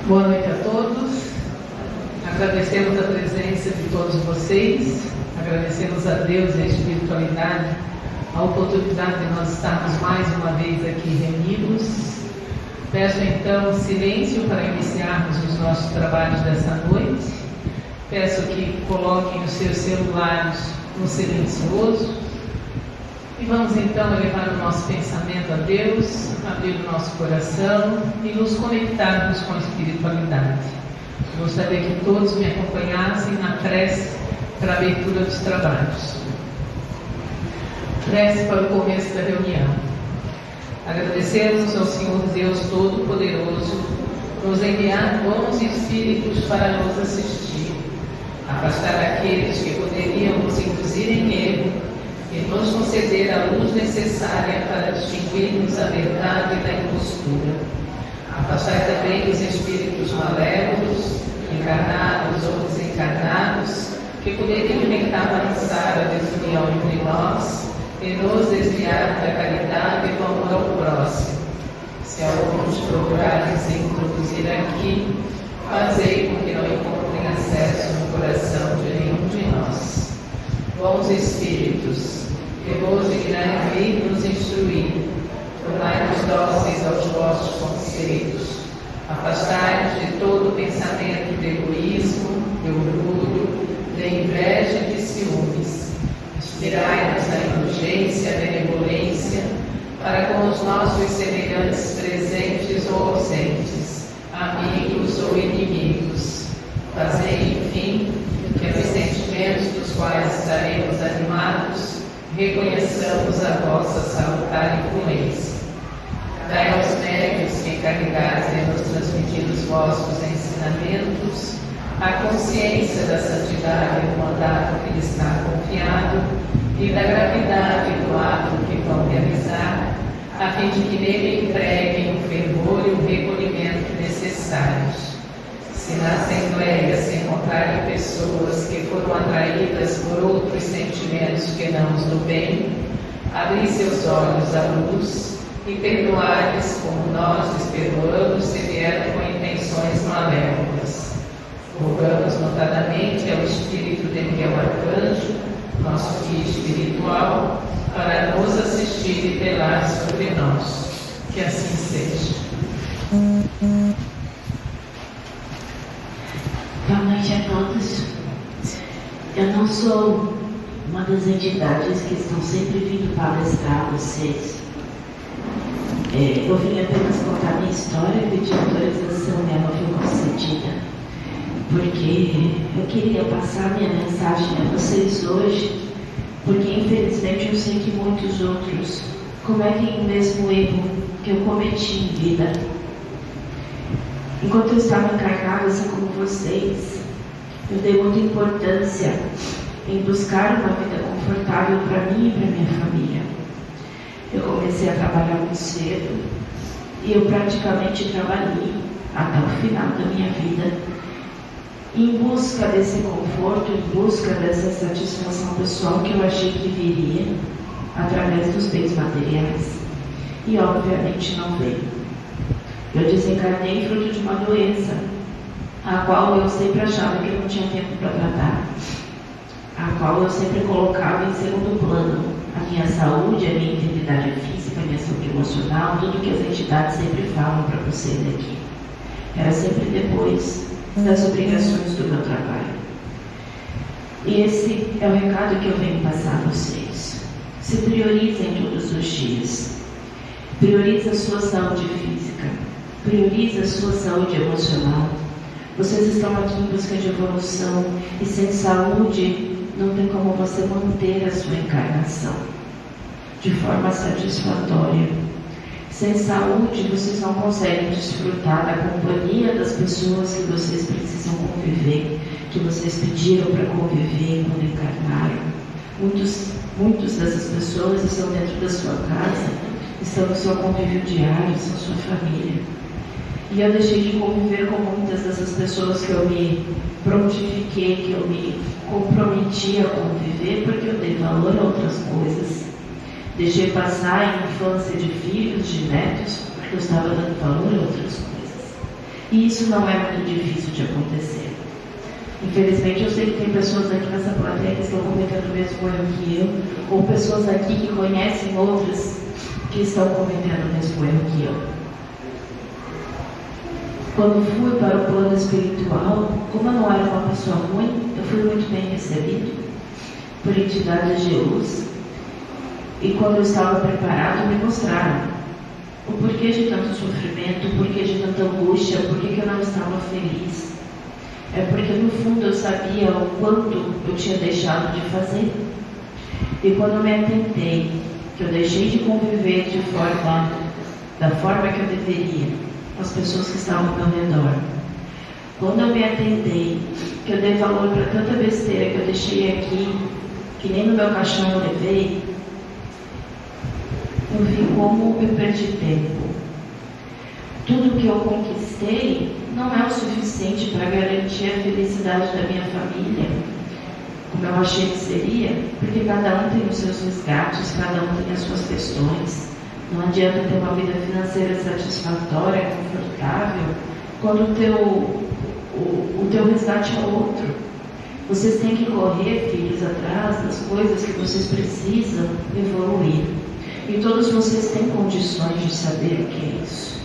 Boa noite a todos. Agradecemos a presença de todos vocês, agradecemos a Deus e a espiritualidade a oportunidade de nós estarmos mais uma vez aqui reunidos. Peço então silêncio para iniciarmos os nossos trabalhos desta noite. Peço que coloquem os seus celulares no silencioso e vamos então elevar o nosso pensamento a Deus, abrir o nosso coração e nos conectarmos com a espiritualidade. Gostaria que todos me acompanhassem na prece para a abertura dos trabalhos. Prece para o começo da reunião. Agradecemos ao Senhor Deus Todo-Poderoso nos enviar bons espíritos para nos assistir, afastar aqueles que poderiam nos induzir em erro e nos conceder a luz necessária para distinguirmos a verdade da impostura. Afastar também os espíritos malévolos, encarnados ou desencarnados, que poderiam tentar lançar a desunião entre nós e nos desviar da caridade e do amor ao próximo. Se alguns procurarem se introduzir aqui, fazei com que não encontrem acesso no coração de nenhum de nós. Bons espíritos, que vos dignar vir nos instruir, tornai-nos dóceis aos vossos conselhos, afastai-nos de todo pensamento de egoísmo, de orgulho, de inveja e de ciúmes. Inspirai-nos na indulgência e a benevolência para com os nossos semelhantes presentes ou ausentes, amigos ou inimigos. Fazei, enfim, que nos sentimentos dos quais estaremos animados, reconheçamos a vossa salutar influência. Dai aos médios que encarregados de nos transmitir os vossos ensinamentos a consciência da santidade do mandato que lhes está confiado e da gravidade do ato que vão realizar, a fim de que nele empreguem o fervor e o recolhimento necessários. Se na Assembleia se encontrarem pessoas que foram atraídas por outros sentimentos que não os do bem, abri seus olhos à luz e perdoai-lhes como nós lhes perdoamos se vieram com intenções malévolas. Rogamos notadamente ao Espírito de Miguel Arcanjo, nosso guia espiritual, para nos assistir e velar sobre nós. Que assim seja. Boa noite a todos. Eu não sou uma das entidades que estão sempre vindo palestrar a vocês. Eu vim apenas contar minha história e pedir autorização e ela foi concedida, porque eu queria passar minha mensagem a vocês hoje, porque infelizmente eu sei que muitos outros cometem o mesmo erro que eu cometi em vida. Enquanto eu estava encarnada, assim como vocês, eu dei muita importância em buscar uma vida confortável para mim e para minha família. Eu comecei a trabalhar muito cedo e eu praticamente trabalhei até o final da minha vida em busca desse conforto, em busca dessa satisfação pessoal que eu achei que viria através dos bens materiais. E obviamente não veio. Eu desencarnei fruto de uma doença, a qual eu sempre achava que eu não tinha tempo para tratar, a qual eu sempre colocava em segundo plano a minha saúde, a minha integridade física, a minha saúde emocional, tudo que as entidades sempre falam para vocês aqui. Era sempre depois das obrigações do meu trabalho. E esse é o recado que eu venho passar a vocês. Se priorizem todos os dias. Priorize a sua saúde física. Priorize a sua saúde emocional. Vocês estão aqui em busca de evolução e sem saúde não tem como você manter a sua encarnação de forma satisfatória. Sem saúde, vocês não conseguem desfrutar da companhia das pessoas que vocês precisam conviver, que vocês pediram para conviver quando encarnaram. Muitas dessas pessoas estão dentro da sua casa, estão no seu convívio diário, são sua família. E eu deixei de conviver com muitas dessas pessoas que eu me prontifiquei, que eu me comprometi a conviver, porque eu dei valor a outras coisas. Deixei passar a infância de filhos, de netos, porque eu estava dando valor a outras coisas. E isso não é muito difícil de acontecer. Infelizmente, eu sei que tem pessoas aqui nessa plateia que estão cometendo o mesmo erro que eu, ou pessoas aqui que conhecem outras que estão cometendo o mesmo erro que eu. Quando fui para o plano espiritual, como eu não era uma pessoa ruim, eu fui muito bem recebido por entidades de luz. E quando eu estava preparado, me mostraram o porquê de tanto sofrimento, o porquê de tanta angústia, o porquê que eu não estava feliz. É porque no fundo eu sabia o quanto eu tinha deixado de fazer. E quando eu me atentei que eu deixei de conviver da forma que eu deveria com as pessoas que estavam ao meu redor, quando eu me atentei que eu dei valor para tanta besteira que eu deixei aqui, que nem no meu caixão eu levei, eu vi como eu perdi tempo. Tudo que eu conquistei não é o suficiente para garantir a felicidade da minha família, como eu achei que seria, porque cada um tem os seus resgates, cada um tem as suas questões. Não adianta ter uma vida financeira satisfatória, confortável, quando o teu resgate é outro. Vocês têm que correr, filhos, atrás das coisas que vocês precisam evoluir. E todos vocês têm condições de saber o que é isso.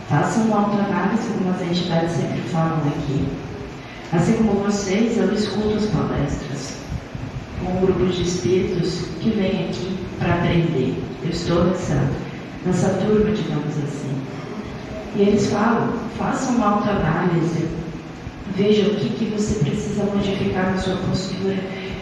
Façam uma autoanálise, como as entidades sempre falam aqui. Assim como vocês, eu escuto as palestras com um grupo de espíritos que vêm aqui para aprender. Eu estou nessa turma, digamos assim. E eles falam, façam uma autoanálise, veja o que você precisa modificar na sua postura,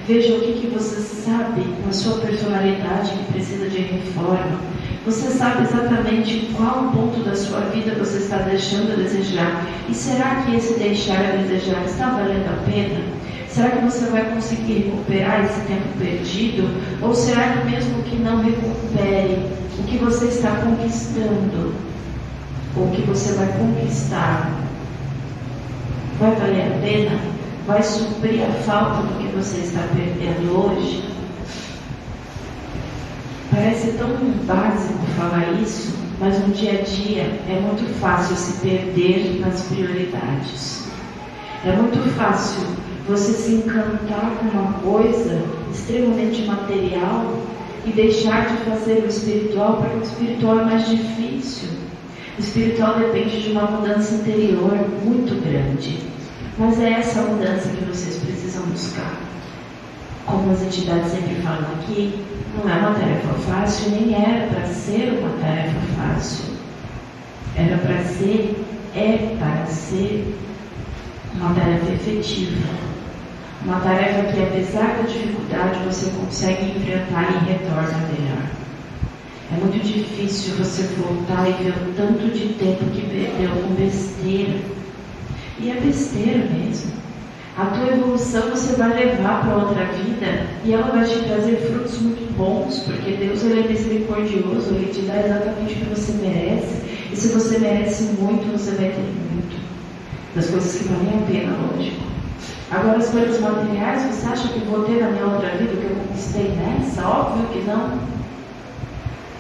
veja o que você sabe na sua personalidade que precisa de reforma. Você sabe exatamente qual ponto da sua vida você está deixando a desejar. E será que esse deixar a desejar está valendo a pena? Será que você vai conseguir recuperar esse tempo perdido? Ou será que mesmo que não recupere, o que você está conquistando, ou o que você vai conquistar, vai valer a pena? Vai suprir a falta do que você está perdendo hoje? Parece tão básico falar isso, mas no dia a dia é muito fácil se perder nas prioridades. É muito fácil você se encantar com uma coisa extremamente material e deixar de fazer o espiritual, porque o espiritual é mais difícil. O espiritual depende de uma mudança interior muito grande. Mas é essa mudança que vocês precisam buscar. Como as entidades sempre falam aqui, não é uma tarefa fácil, nem era para ser uma tarefa fácil. Era para ser, é para ser uma tarefa efetiva. Uma tarefa que, apesar da dificuldade, você consegue enfrentar e retorna melhor. É muito difícil você voltar e ver o tanto de tempo que perdeu com besteira. E é besteira mesmo. A tua evolução você vai levar para outra vida e ela vai te trazer frutos muito bons, porque Deus ele é misericordioso, Ele te dá exatamente o que você merece. E se você merece muito, você vai ter muito. Das coisas que valem a pena, lógico. Agora, as coisas materiais, você acha que vou ter na minha outra vida o que eu conquistei nessa? Óbvio que não.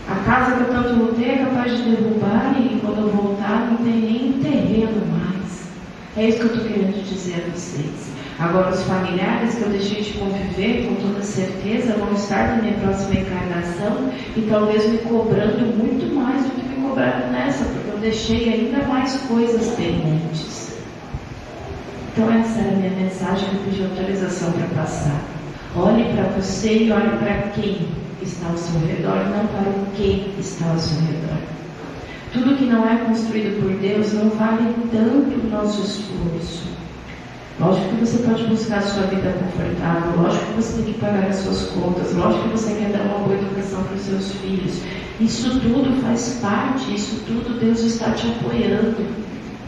A casa que eu tanto lutei é capaz de derrubar e quando eu voltar não tem nem terreno mais. É isso que eu estou querendo dizer a vocês. Agora, os familiares que eu deixei de conviver, com toda certeza, vão estar na minha próxima encarnação e talvez me cobrando muito mais do que me cobraram nessa, porque eu deixei ainda mais coisas pendentes. Então, essa era a minha mensagem que eu pedi autorização para passar. Olhe para você e olhe para quem está ao seu redor, não para o que está ao seu redor. Tudo que não é construído por Deus não vale tanto o nosso esforço. Lógico que você pode buscar a sua vida confortável, lógico que você tem que pagar as suas contas, lógico que você quer dar uma boa educação para os seus filhos. Isso tudo faz parte, isso tudo Deus está te apoiando.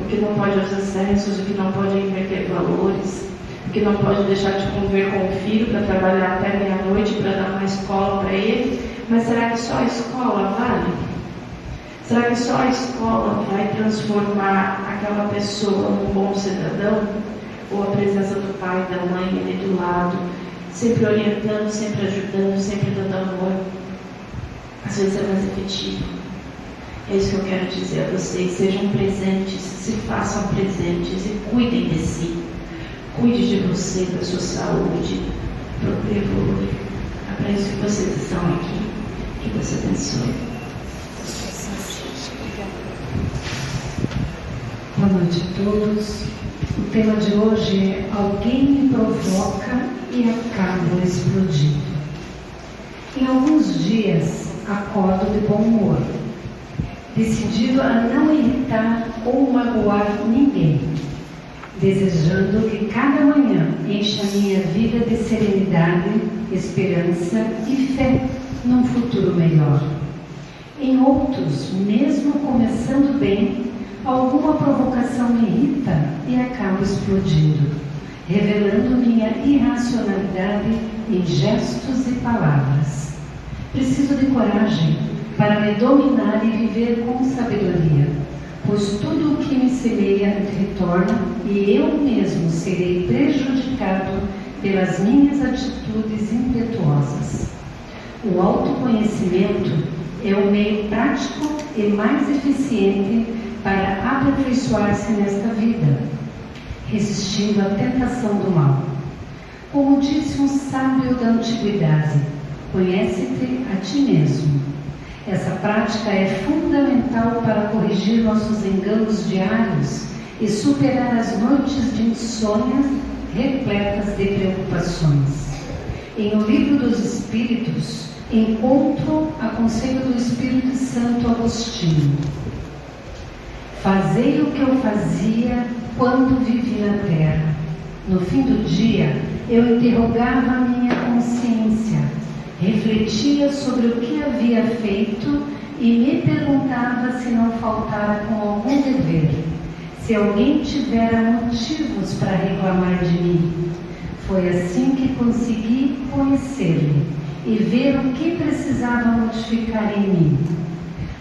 O que não pode os excessos, o que não pode inverter valores, o que não pode deixar de conviver com o filho para trabalhar até meia-noite para dar uma escola para ele. Mas será que só a escola vale? Será que só a escola vai transformar aquela pessoa num bom cidadão? Ou a presença do pai e da mãe ali do lado, sempre orientando, sempre ajudando, sempre dando amor? Às vezes é mais efetivo. É isso que eu quero dizer a vocês. Sejam presentes, se façam presentes e cuidem de si. Cuide de você, da sua saúde. Procure evoluir. É para isso que vocês estão aqui. Que Deus abençoe. Boa noite a todos. O tema de hoje é: alguém me provoca e acabo explodindo. Em alguns dias, acordo de bom humor, decidido a não irritar ou magoar ninguém, desejando que cada manhã encha a minha vida de serenidade, esperança e fé num futuro melhor. Em outros, mesmo começando bem, alguma provocação me irrita e acabo explodindo, revelando minha irracionalidade em gestos e palavras. Preciso de coragem para me dominar e viver com sabedoria, pois tudo o que me semeia retorna e eu mesmo serei prejudicado pelas minhas atitudes impetuosas. O autoconhecimento é o meio prático e mais eficiente para aperfeiçoar-se nesta vida, resistindo à tentação do mal. Como disse um sábio da antiguidade, conhece-te a ti mesmo. Essa prática é fundamental para corrigir nossos enganos diários e superar as noites de insônia repletas de preocupações. Em O Livro dos Espíritos, encontro a conselho do Espírito Santo Agostinho. Fazei o que eu fazia quando vivi na terra. No fim do dia, eu interrogava a minha consciência, refletia sobre o que havia feito e me perguntava se não faltara com algum dever, se alguém tivera motivos para reclamar de mim. Foi assim que consegui conhecer-me e ver o que precisava modificar em mim.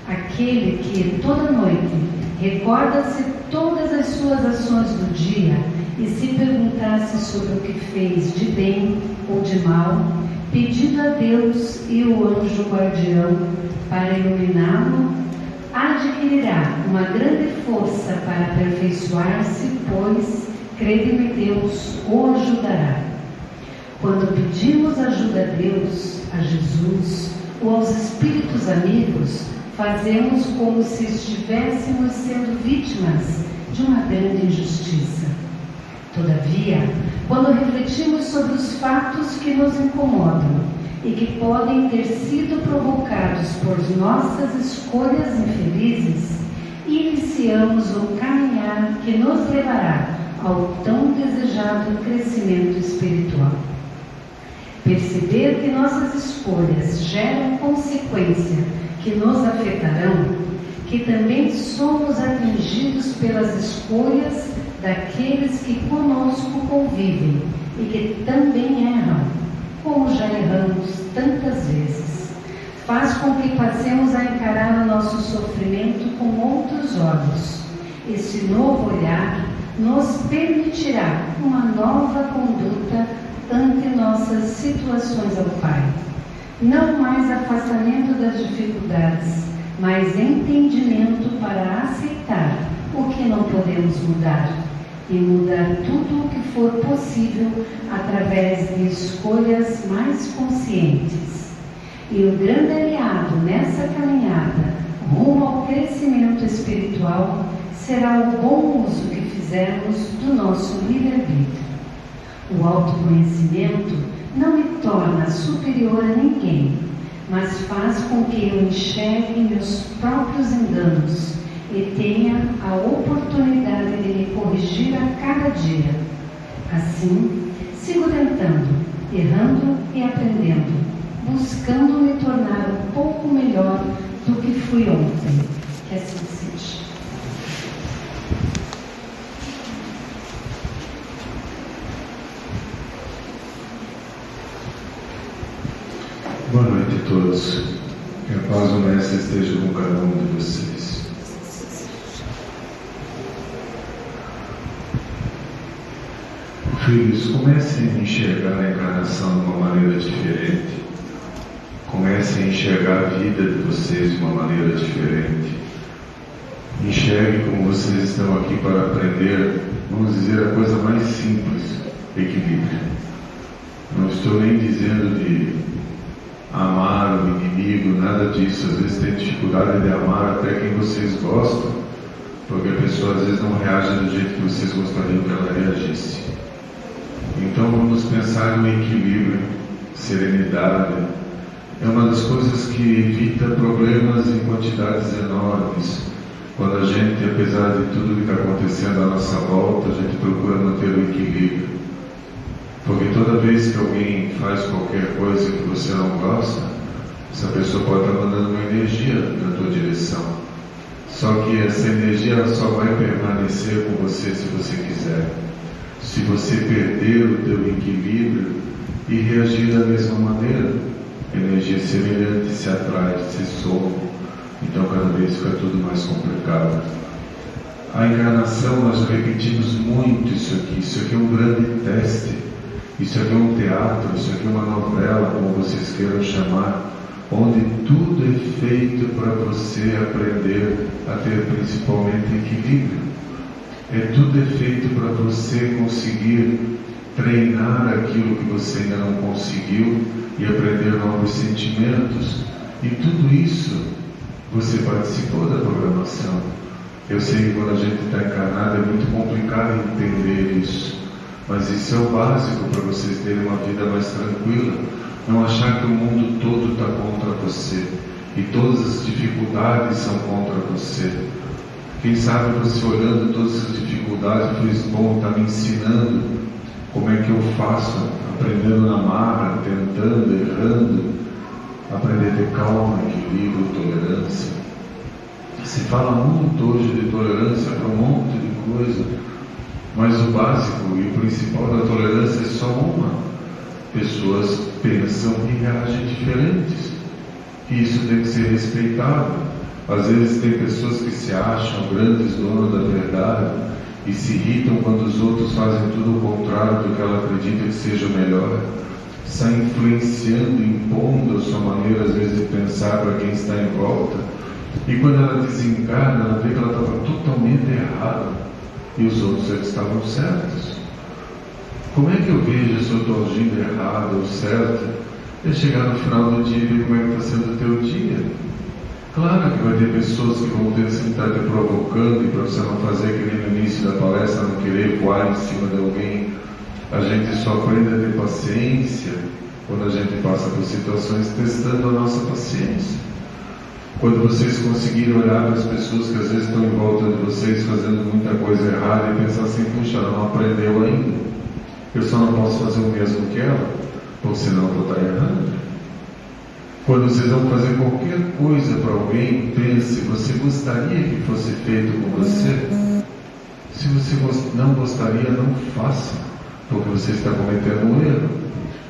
Aquele que toda noite recorda-se todas as suas ações do dia e se perguntasse sobre o que fez de bem ou de mal, pedindo a Deus e o anjo guardião para iluminá-lo, adquirirá uma grande força para aperfeiçoar-se, pois, crede-me, Deus o ajudará. Quando pedimos ajuda a Deus, a Jesus ou aos espíritos amigos, fazemos como se estivéssemos sendo vítimas de uma grande injustiça. Todavia, quando refletimos sobre os fatos que nos incomodam e que podem ter sido provocados por nossas escolhas infelizes, iniciamos um caminhar que nos levará ao tão desejado crescimento espiritual. Perceber que nossas escolhas geram consequência que nos afetarão, que também somos atingidos pelas escolhas daqueles que conosco convivem e que também erram, como já erramos tantas vezes, faz com que passemos a encarar o nosso sofrimento com outros olhos. Esse novo olhar nos permitirá uma nova conduta ante nossas situações ao Pai. Não mais afastamento das dificuldades, mas entendimento para aceitar o que não podemos mudar e mudar tudo o que for possível através de escolhas mais conscientes. E o grande aliado nessa caminhada rumo ao crescimento espiritual será o bom uso que fizermos do nosso livre-arbítrio. O autoconhecimento não me torna superior a ninguém, mas faz com que eu enxergue meus próprios enganos e tenha a oportunidade de me corrigir a cada dia. Assim, sigo tentando, errando e aprendendo, buscando me tornar um pouco melhor do que fui ontem. Que assim seja. Boa noite a todos. Que a paz do Mestre esteja com cada um de vocês. Filhos, comecem a enxergar a encarnação de uma maneira diferente. Comecem a enxergar a vida de vocês de uma maneira diferente. Enxergue como vocês estão aqui para aprender, vamos dizer, a coisa mais simples, equilíbrio. Não estou nem dizendo de amar o inimigo, nada disso. Às vezes tem dificuldade de amar até quem vocês gostam, porque a pessoa às vezes não reage do jeito que vocês gostariam que ela reagisse. Então vamos pensar no equilíbrio, serenidade. É uma das coisas que evita problemas em quantidades enormes. Quando a gente, apesar de tudo que está acontecendo à nossa volta, a gente procura manter o equilíbrio. Porque toda vez que alguém faz qualquer coisa que você não gosta, essa pessoa pode estar mandando uma energia na tua direção. Só que essa energia ela só vai permanecer com você se você quiser. Se você perder o teu equilíbrio e reagir da mesma maneira, energia semelhante se atrai, se soma. Então cada vez fica tudo mais complicado. A encarnação, nós repetimos muito isso aqui é um grande teste, isso aqui é um teatro, isso aqui é uma novela, como vocês queiram chamar, onde tudo é feito para você aprender a ter principalmente equilíbrio. Tudo é feito para você conseguir treinar aquilo que você ainda não conseguiu e aprender novos sentimentos. E tudo isso você participou da programação. Eu sei que quando a gente está encarnado é muito complicado entender isso, mas isso é o básico para vocês terem uma vida mais tranquila. Não achar que o mundo todo está contra você e todas as dificuldades são contra você. Quem sabe você olhando todas essas dificuldades, foi bom, está me ensinando como é que eu faço, aprendendo na marra, tentando, errando, aprender a ter calma, equilíbrio, tolerância. Se fala muito hoje de tolerância para um monte de coisa, mas o básico e o principal da tolerância é só uma. Pessoas pensam e reagem diferentes, e isso tem que ser respeitado. Às vezes tem pessoas que se acham grandes donos da verdade e se irritam quando os outros fazem tudo o contrário do que ela acredita que seja o melhor. Está influenciando, impondo a sua maneira às vezes de pensar para quem está em volta. E quando ela desencarna, ela vê que ela estava totalmente errada e os outros é que estavam certos. Como é que eu vejo se eu estou agindo errado ou certo? É chegar no final do dia e ver como é que está sendo o teu dia. Claro que vai ter pessoas que vão ter que estar te provocando e para você não fazer que nem no início da palestra, não querer voar em cima de alguém. A gente só aprende a ter paciência quando a gente passa por situações testando a nossa paciência. Quando vocês conseguirem olhar para as pessoas que às vezes estão em volta de vocês fazendo muita coisa errada e pensar assim, puxa, ela não aprendeu ainda. Eu só não posso fazer o mesmo que ela, ou senão eu vou estar errando. Quando vocês vão fazer qualquer coisa para alguém, pense, você gostaria que fosse feito com você? Se você não gostaria, não faça, porque você está cometendo um erro.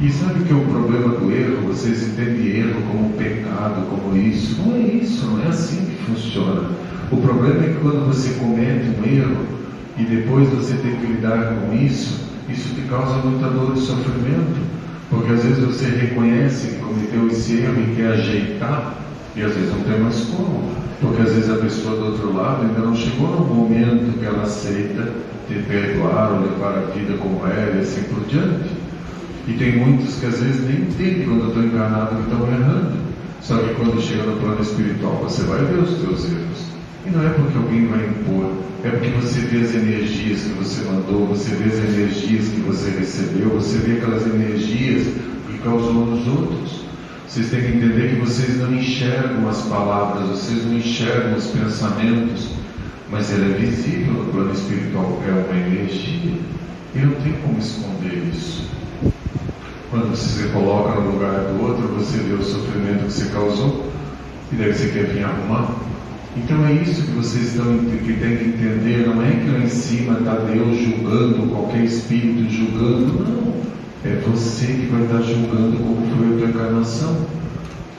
E sabe o que é o problema do erro? Vocês entendem erro como pecado, como isso. Não é isso, não é assim que funciona. O problema é que quando você comete um erro e depois você tem que lidar com isso te causa muita dor e sofrimento. Porque às vezes você reconhece que cometeu esse erro e quer ajeitar, e às vezes não tem mais como. Porque às vezes a pessoa do outro lado ainda não chegou no momento que ela aceita te perdoar ou levar a vida como era e assim por diante. E tem muitos que às vezes nem entendem quando estão encarnados que estão errando. Só que quando chega no plano espiritual você vai ver os teus erros. E não é porque alguém vai impor, é porque você vê as energias que você mandou, você vê as energias que você recebeu, você vê aquelas energias que causou nos outros. Vocês têm que entender que vocês não enxergam as palavras, vocês não enxergam os pensamentos, mas ela é visível no plano espiritual, é uma energia. E não tem como esconder isso. Quando você se coloca no lugar do outro, você vê o sofrimento que você causou e daí você quer vir arrumar. Então é isso que vocês que têm que entender. Não é que lá em cima está Deus julgando, qualquer espírito julgando, não. É você que vai estar julgando como foi a tua encarnação,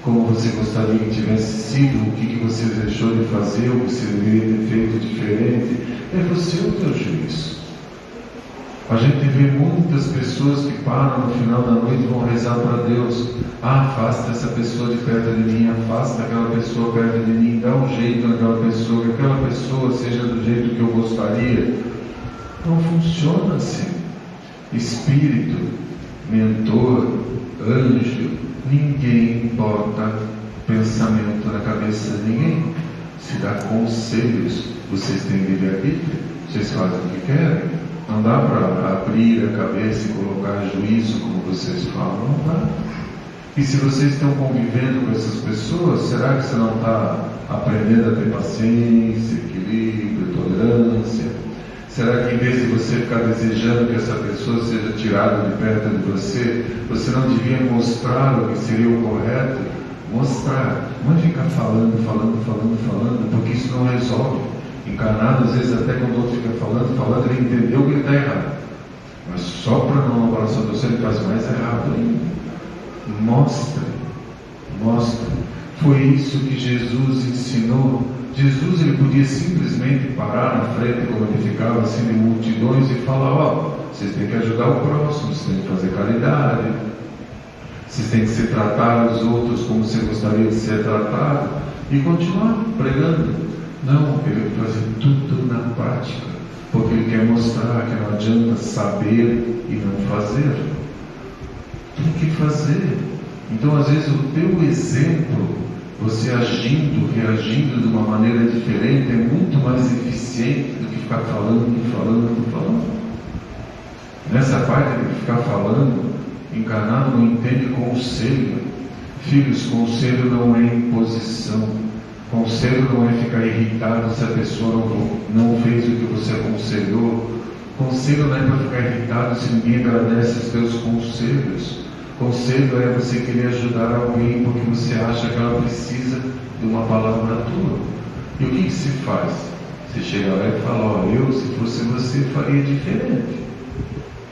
como você gostaria que tivesse sido, o que você deixou de fazer, o que você deveria ter feito diferente. É você o teu juiz. A gente vê muitas pessoas que param no final da noite e vão rezar para Deus. Afasta essa pessoa de perto de mim, afasta aquela pessoa perto de mim, dá um jeito naquela pessoa, que aquela pessoa seja do jeito que eu gostaria. Não funciona assim. Espírito, mentor, anjo, ninguém bota pensamento na cabeça de ninguém. Se dá conselhos, vocês têm livre-arbítrio, vocês fazem o que querem. Não dá para abrir a cabeça e colocar juízo, como vocês falam, não dá. E se vocês estão convivendo com essas pessoas, será que você não está aprendendo a ter paciência, equilíbrio, tolerância? Será que em vez de você ficar desejando que essa pessoa seja tirada de perto de você, você não devia mostrar o que seria o correto? Mostrar, não é ficar falando, porque isso não resolve. Encarnado, às vezes, até quando o outro fica falando, ele entendeu que ele está errado. Mas só para não abraçar você, ele faz mais errado ainda. Mostre. Foi isso que Jesus ensinou. Jesus, ele podia simplesmente parar na frente, como ele ficava assim, de multidões, e falar: vocês têm que ajudar o próximo, vocês têm que fazer caridade, vocês têm que se tratar os outros como você gostaria de ser tratado, e continuar pregando. Não, ele fazer tudo na prática, porque ele quer mostrar que não adianta saber e não fazer. Tem que fazer. Então, às vezes, o teu exemplo, você agindo, reagindo de uma maneira diferente, é muito mais eficiente do que ficar falando. Nessa parte de ficar falando, encarnado não entende conselho. Filhos, conselho não é imposição. Conselho não é ficar irritado se a pessoa não fez o que você aconselhou. Conselho não é para ficar irritado se ninguém agradece os teus conselhos. Conselho é você querer ajudar alguém porque você acha que ela precisa de uma palavra tua. E o que se faz? Você chega lá e fala: eu, se fosse você, faria diferente.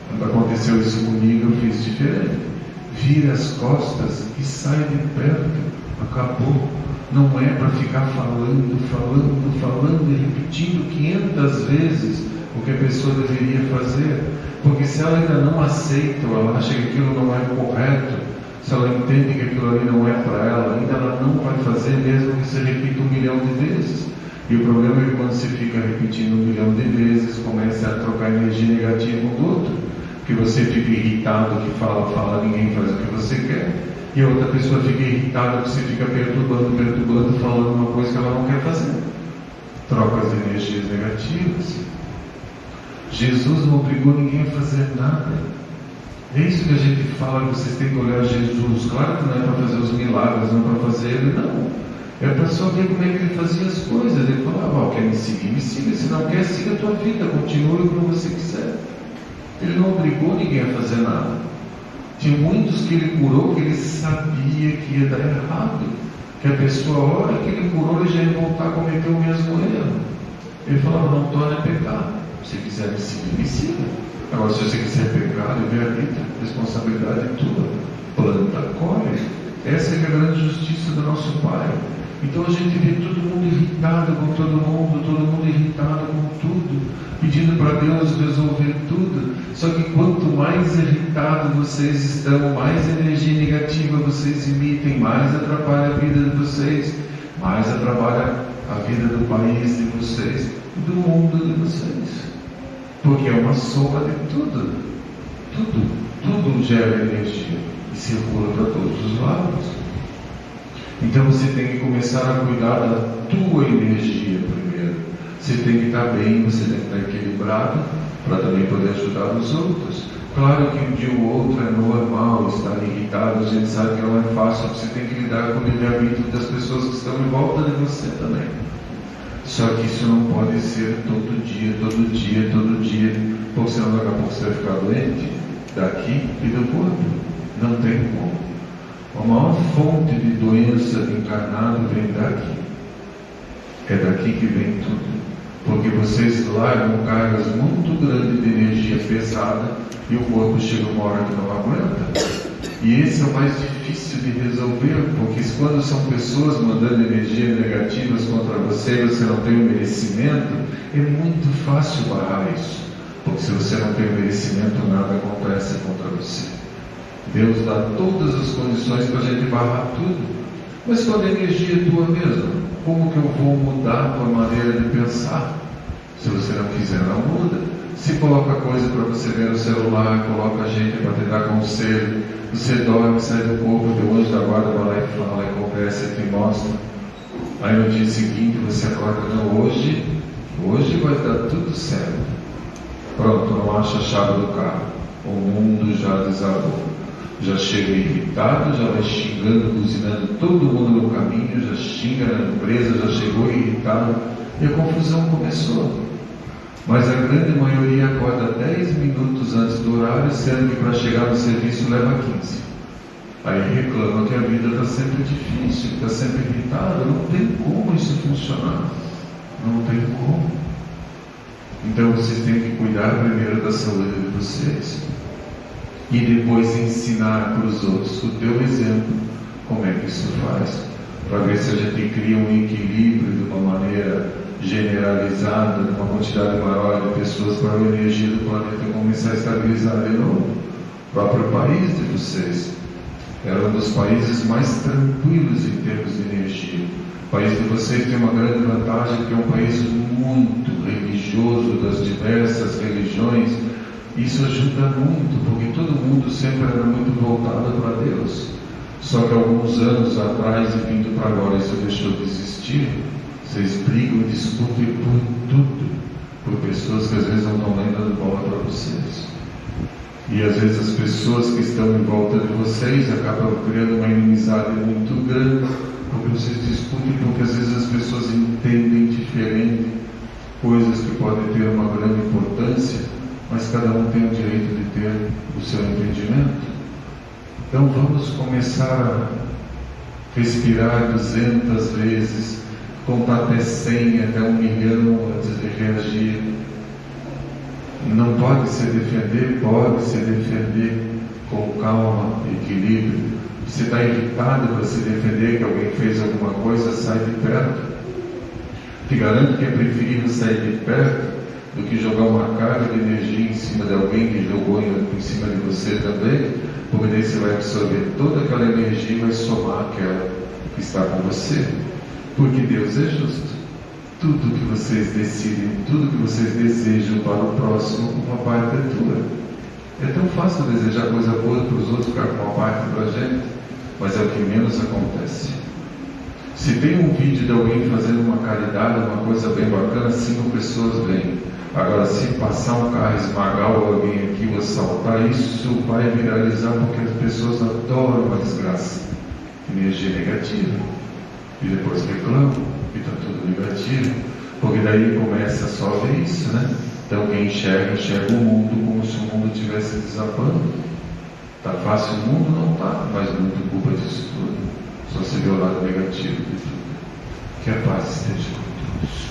Quando aconteceu isso comigo, eu fiz diferente. Vira as costas e sai de perto. Acabou. Não é para ficar falando e repetindo 500 vezes o que a pessoa deveria fazer. Porque se ela ainda não aceita, ou ela acha que aquilo não é correto, se ela entende que aquilo ali não é para ela, ainda ela não vai fazer, mesmo que você repita 1 milhão de vezes. E o problema é que quando você fica repetindo 1 milhão de vezes, começa a trocar energia negativa um do outro. Porque você fica irritado que fala, ninguém faz o que você quer. E a outra pessoa fica irritada que você fica perturbando, falando uma coisa que ela não quer fazer. Troca as energias negativas. Jesus não obrigou ninguém a fazer nada. É isso que a gente fala, que vocês têm que olhar Jesus. Claro que não é para fazer os milagres, não é para fazer ele, não. É para só ver como é que ele fazia as coisas. Ele falava: quer me seguir, me siga. Se não quer, siga a tua vida, continue como você quiser. Ele não obrigou ninguém a fazer nada. Tinha muitos que ele curou que ele sabia que ia dar errado. Que a pessoa, a hora que ele curou, ele já ia voltar a cometer o mesmo erro. Ele falava: não torne a pecar. Se quiser me seguir, me siga. Agora, se você quiser pecar, livre-arbítrio, responsabilidade é tua. Planta, colhe. Essa é a grande justiça do nosso Pai. Então a gente vê todo mundo irritado com todo mundo irritado com tudo, pedindo para Deus resolver tudo. Só que quanto mais irritado vocês estão, mais energia negativa vocês emitem, mais atrapalha a vida de vocês, mais atrapalha a vida do país de vocês, do mundo de vocês. Porque é uma soma de tudo. Tudo gera energia e circula para todos os lados. Então você tem que começar a cuidar da tua energia primeiro. Você tem que estar bem, você tem que estar equilibrado para também poder ajudar os outros. Claro que um dia ou outro é normal estar irritado, a gente sabe que não é fácil, você tem que lidar com o livre-arbítrio das pessoas que estão em volta de você também. Só que isso não pode ser todo dia, porque senão daqui a pouco você vai ficar doente daqui e do corpo. Não tem como. A maior fonte de doença de encarnado vem daqui. É daqui que vem tudo. Porque vocês largam cargas muito grandes de energia pesada e o corpo chega uma hora que não aguenta. E esse é o mais difícil de resolver, porque quando são pessoas mandando energias negativas contra você e você não tem o merecimento, é muito fácil barrar isso. Porque se você não tem merecimento, nada acontece contra você. Deus dá todas as condições para a gente barrar tudo. Mas quando a energia é tua mesmo, como que eu vou mudar a tua maneira de pensar? Se você não quiser, não muda. Se coloca coisa para você ver no celular, coloca gente para te dar conselho, você dorme, sai do corpo, o anjo da guarda vai lá e fala, e conversa e te mostra. Aí no dia seguinte você acorda, não, hoje vai dar tudo certo. Pronto, não acha a chave do carro. O mundo já desabou. Já chega irritado, já vai xingando, buzinando todo mundo no caminho, já xinga na empresa, já chegou irritado e a confusão começou. Mas a grande maioria acorda 10 minutos antes do horário, sendo que para chegar no serviço leva 15. Aí reclama que a vida está sempre difícil, está sempre irritada. Não tem como isso funcionar. Não tem como. Então vocês têm que cuidar primeiro da saúde de vocês. E depois ensinar para os outros, o teu exemplo, como é que isso faz. Para ver se a gente cria um equilíbrio de uma maneira generalizada, de uma quantidade maior de pessoas, para a energia do planeta começar a estabilizar de novo. O próprio país de vocês era um dos países mais tranquilos em termos de energia. O país de vocês tem uma grande vantagem, que é um país muito religioso, das diversas religiões. Isso ajuda muito, porque todo mundo sempre era muito voltado para Deus. Só que alguns anos atrás, e vindo para agora, isso deixou de existir. Vocês brigam e discutem por tudo, por pessoas que às vezes não estão nem dando bola para vocês. E às vezes as pessoas que estão em volta de vocês acabam criando uma inimizade muito grande, porque vocês discutem, porque às vezes as pessoas entendem diferente coisas que podem ter uma grande importância, mas cada um tem o direito de ter o seu entendimento. Então vamos começar a respirar 200 vezes, contar até 100, até 1 milhão antes de reagir. Não pode se defender? Pode se defender com calma e equilíbrio. Você está irritado para se defender que alguém fez alguma coisa, sai de perto. Te garanto que é preferível sair de perto do que jogar uma carga de energia em cima de alguém que jogou em cima de você também, porque daí você vai absorver toda aquela energia e vai somar aquela que está com você. Porque Deus é justo. Tudo que vocês decidem, tudo que vocês desejam para o próximo, uma parte é tua. É tão fácil desejar coisa boa para os outros, ficar com uma parte para a gente, mas é o que menos acontece. Se tem um vídeo de alguém fazendo uma caridade, uma coisa bem bacana, 5 pessoas vêm. Agora, se passar um carro, esmagar alguém aqui ou assaltar, isso vai viralizar, porque as pessoas adoram uma desgraça. Energia negativa. E depois reclamam, e está tudo negativo, porque daí começa só a ver isso, né? Então quem enxerga o mundo como se o mundo estivesse desabando. Está fácil o mundo? Não está, mas muito culpa disso tudo. Só se vê o lado negativo de tudo. Que a paz esteja com todos.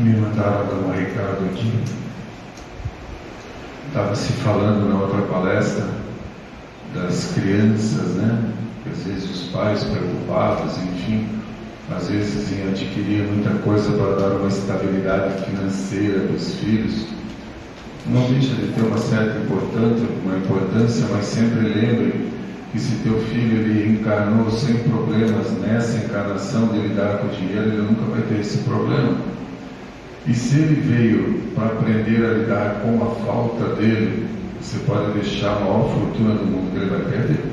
Me mandaram dar um recado aqui. Estava se falando na outra palestra das crianças, né? Que às vezes os pais preocupados, enfim, às vezes em adquirir muita coisa para dar uma estabilidade financeira para os filhos. Não deixa de ter uma certa importância, mas sempre lembre que se teu filho ele encarnou sem problemas nessa encarnação de lidar com o dinheiro, ele nunca vai ter esse problema. E se ele veio para aprender a lidar com a falta dele, você pode deixar a maior fortuna do mundo que ele vai perder,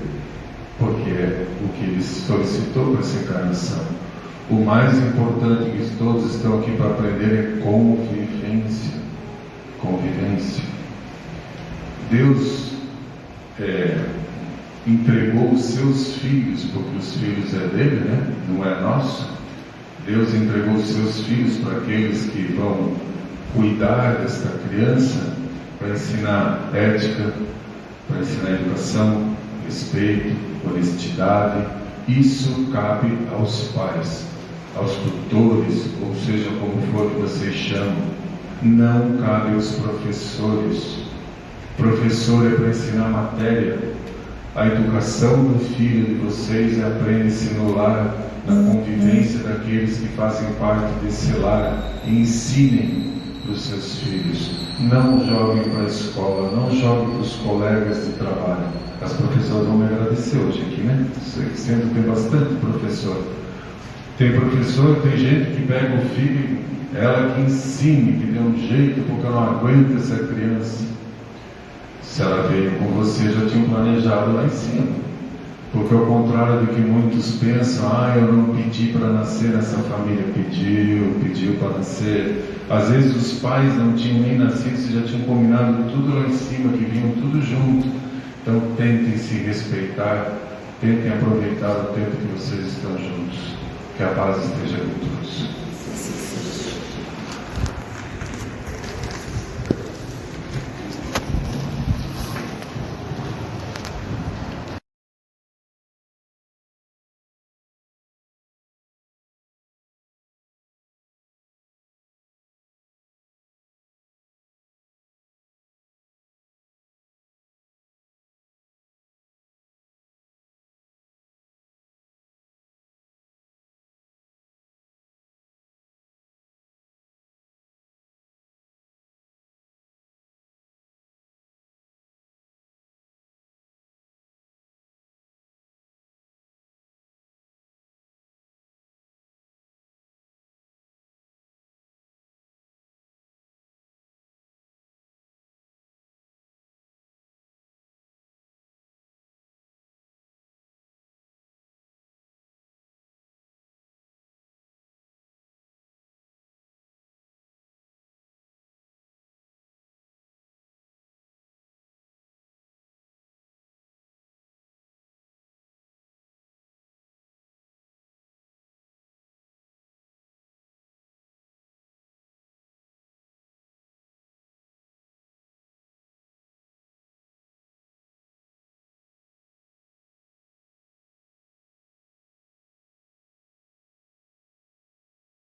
porque é o que ele solicitou para essa encarnação. O mais importante que todos estão aqui para aprender é convivência. Convivência. Deus entregou os seus filhos, porque os filhos é dele, né? Não é nosso. Deus entregou os seus filhos para aqueles que vão cuidar desta criança, para ensinar ética, para ensinar educação, respeito, honestidade. Isso cabe aos pais, aos tutores, ou seja, como for que vocês chamam. não cabe aos professores. Professor é para ensinar matéria. A educação do filho de vocês aprende-se no lar, na convivência daqueles que fazem parte desse lar. Ensinem para os seus filhos. Não joguem para a escola, não joguem para os colegas de trabalho. As professoras vão me agradecer hoje aqui, né? Sendo que tem bastante professor. Tem professor, tem gente que pega o filho, ela que ensine, que dê um jeito, porque eu não aguento essa criança. Se ela veio com você, já tinha planejado lá em cima. Porque ao contrário do que muitos pensam, eu não pedi para nascer nessa família. Pediu para nascer. Às vezes os pais não tinham nem nascido, vocês já tinham combinado tudo lá em cima, que vinham tudo junto. Então tentem se respeitar, tentem aproveitar o tempo que vocês estão juntos. Que a paz esteja com todos.